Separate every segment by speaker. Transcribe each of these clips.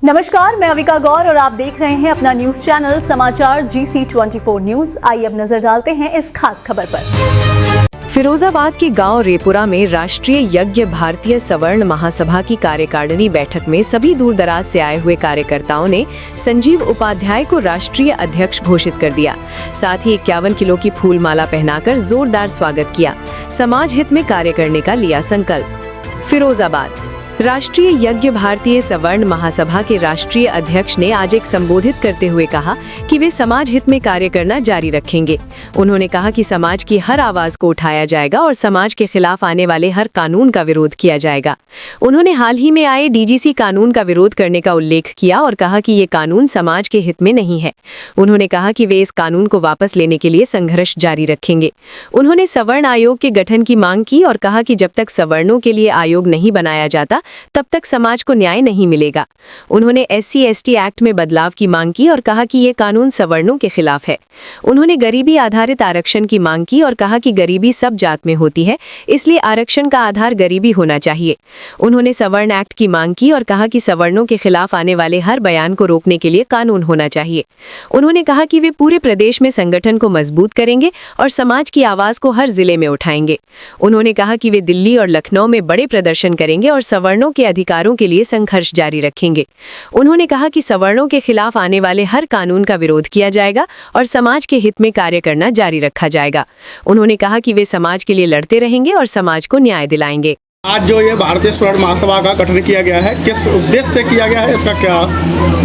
Speaker 1: नमस्कार, मैं अविका गौर और आप देख रहे हैं अपना न्यूज चैनल समाचार GC24 न्यूज। आइए अब नजर डालते हैं इस खास खबर पर।
Speaker 2: फिरोजाबाद के गांव रेपुरा में राष्ट्रीय यज्ञ भारतीय सवर्ण महासभा की कार्यकारिणी बैठक में सभी दूरदराज से आए हुए कार्यकर्ताओं ने संजीव उपाध्याय को राष्ट्रीय अध्यक्ष घोषित कर दिया। साथ ही 51 किलो की फूल माला पहनाकर जोरदार स्वागत किया। समाज हित में कार्य करने का लिया संकल्प। फिरोजाबाद राष्ट्रीय यज्ञ भारतीय सवर्ण महासभा के राष्ट्रीय अध्यक्ष ने आज एक संबोधित करते हुए कहा कि वे समाज हित में कार्य करना जारी रखेंगे। उन्होंने कहा कि समाज की हर आवाज को उठाया जाएगा और समाज के खिलाफ आने वाले हर कानून का विरोध किया जाएगा। उन्होंने हाल ही में आए DGC कानून का विरोध करने का उल्लेख किया और कहा कि ये कानून समाज के हित में नहीं है। उन्होंने कहा कि वे इस कानून को वापस लेने के लिए संघर्ष जारी रखेंगे। उन्होंने सवर्ण आयोग के गठन की मांग की और कहा कि जब तक सवर्णों के लिए आयोग नहीं बनाया जाता तब तक समाज को न्याय नहीं मिलेगा। उन्होंने SC/ST एक्ट में बदलाव की मांग की और कहा कि ये कानून सवर्णों के खिलाफ है। उन्होंने गरीबी आधारित आरक्षण की मांग की और कहा कि गरीबी सब जात में होती है, इसलिए आरक्षण का आधार गरीबी होना चाहिए। उन्होंने सवर्ण एक्ट की मांग की और कहा कि सवर्णों के खिलाफ आने वाले हर बयान को रोकने के लिए कानून होना चाहिए। उन्होंने कहा कि वे पूरे प्रदेश में संगठन को मजबूत करेंगे और समाज की आवाज को हर जिले में उठाएंगे। उन्होंने कहा कि वे दिल्ली और लखनऊ में बड़े प्रदर्शन करेंगे और सवर्णों के अधिकारों के लिए संघर्ष जारी रखेंगे। उन्होंने कहा कि सवर्णों के खिलाफ आने वाले हर कानून का विरोध किया जाएगा और समाज के हित में कार्य करना जारी रखा जाएगा। उन्होंने कहा कि वे समाज के लिए लड़ते रहेंगे और समाज को न्याय दिलाएंगे।
Speaker 3: आज जो ये भारतीय सवर्ण महासभा का गठन किया गया है, किस उद्देश्य से किया गया है, इसका क्या?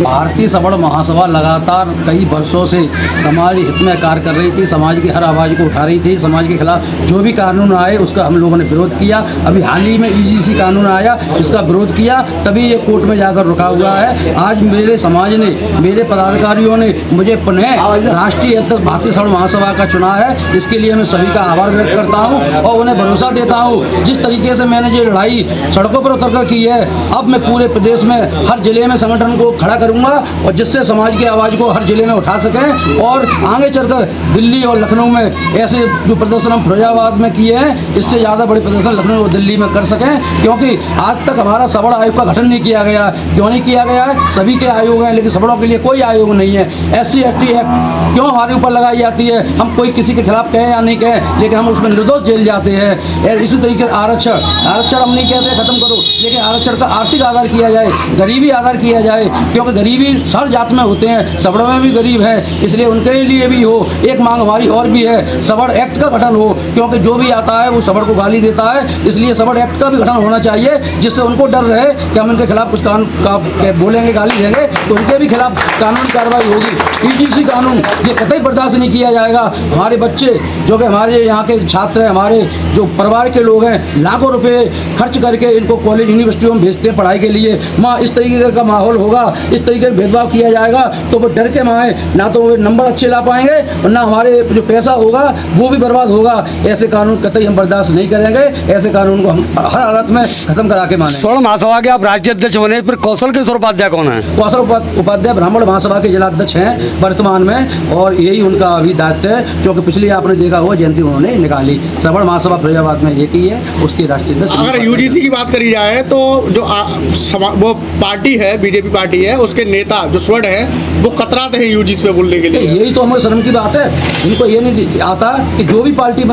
Speaker 4: भारतीय सवर्ण महासभा लगातार कई वर्षों से समाज हित में कार्य कर रही थी, समाज की हर आवाज़ को उठा रही थी। समाज के खिलाफ जो भी कानून आए उसका हम लोगों ने विरोध किया। अभी हाल ही में EGC कानून आया, इसका विरोध किया, तभी ये कोर्ट में जाकर रुका हुआ है। आज मेरे समाज ने, मेरे पदाधिकारियों ने मुझे पुनः राष्ट्रीय अध्यक्ष भारतीय सवर्ण महासभा का चुना है। इसके लिए मैं सभी का आभार व्यक्त करता हूँ और उन्हें भरोसा देता हूँ। जिस तरीके से मैंने जो लड़ाई सड़कों पर उतरकर की है, अब मैं पूरे प्रदेश में हर जिले में संगठन को खड़ा करूंगा और जिससे समाज की आवाज़ को हर जिले में उठा सकें और आगे चलकर दिल्ली और लखनऊ में ऐसे जो प्रदर्शन हम फिरोजाबाद में किए हैं, इससे ज़्यादा बड़े प्रदर्शन लखनऊ और दिल्ली में कर सकें। क्योंकि आज तक हमारा सवर्ण आयोग का गठन नहीं किया गया। क्यों नहीं किया गया है? सभी के आयोग हैं, लेकिन सवर्णों के लिए कोई आयोग नहीं है। SC/ST एक्ट क्यों हमारे ऊपर लगाई जाती है? हम कोई किसी के खिलाफ कहें या नहीं कहें, लेकिन हम उसमें निर्दोष जेल जाते हैं। इसी तरीके आरक्षण हम नहीं कहते खत्म करो, लेकिन आरक्षण का आर्थिक आधार किया जाए, गरीबी आधार किया जाए, क्योंकि गरीबी हर जात में होते हैं, सवर्ण में भी गरीब है, इसलिए उनके लिए भी हो। एक मांग हमारी और भी है, सवर्ण एक्ट का गठन हो, क्योंकि जो भी आता है वो सवर्ण को गाली देता है, इसलिए सवर्ण एक्ट का भी गठन होना चाहिए, जिससे उनको डर रहे कि हम उनके खिलाफ कुछ कानून बोलेंगे, गाली देंगे तो उनके भी खिलाफ कानूनी कार्रवाई होगी। EGC कानून ये कतई बर्दाश्त नहीं किया जाएगा। हमारे बच्चे जो कि हमारे यहाँ के छात्र हैं, हमारे जो परिवार के लोग हैं, लाखों रुपये खर्च करके इनको कॉलेज यूनिवर्सिटियों में भेजते हैं पढ़ाई के लिए। माँ इस तरीके का माहौल होगा, इस तरीके से भेदभाव किया जाएगा तो वो डर के मारे ना तो वो नंबर अच्छे ला पाएंगे और ना हमारे जो पैसा होगा वो भी बर्बाद होगा। ऐसे कानून कतई हम बर्दाश्त नहीं करेंगे। ऐसे कानून को हम हर हालत में खत्म करा के मानेंगे।
Speaker 5: सवर्ण महासभा के आप राज्य अध्यक्ष बने, फिर कौशल किशोर उपाध्याय कौन है?
Speaker 4: कौशल उपाध्याय ब्राह्मण महासभा के जिलाध्यक्ष हैं वर्तमान में, और यही उनका अभी दायित्व है, क्योंकि पिछले आपने देखा हुआ जयंती उन्होंने निकाली। सवर्ण महासभा फिरोजाबाद में ये की है, उसके राष्ट्रीय अध्यक्ष।
Speaker 3: अगर UGC की बात करी जाए तो जो वो पार्टी है, BJP पार्टी है, उसके नेता जो स्वर्ण है वो कतराते हैं UGC पे बोलने के लिए।
Speaker 4: यही तो हमारे शर्म की बात है। इनको ये नहीं आता कि जो भी पार्टी बना